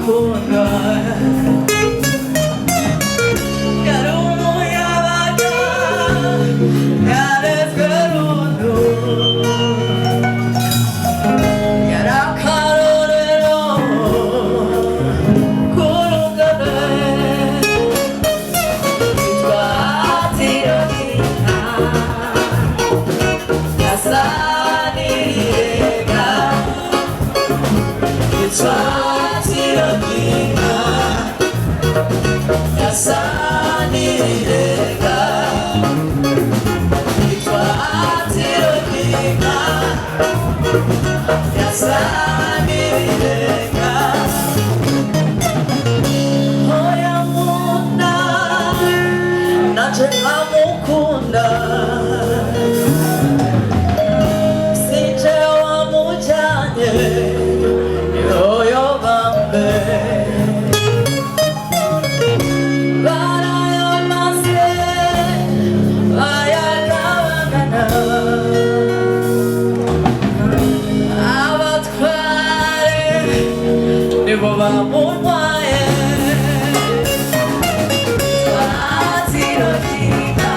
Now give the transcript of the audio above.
amukunda yari umuyabaga yarezwe rundu yari akarorero k'urungano yitwa Tirokina yasanirega yitwa Tirokina yasanirega yitwa Tirokina yasanirega hoya munda naje nkamukunda sinje wamujyanye yoyo bambe barayamaze bayagabagana abatware nibo bamurwaye Tirokina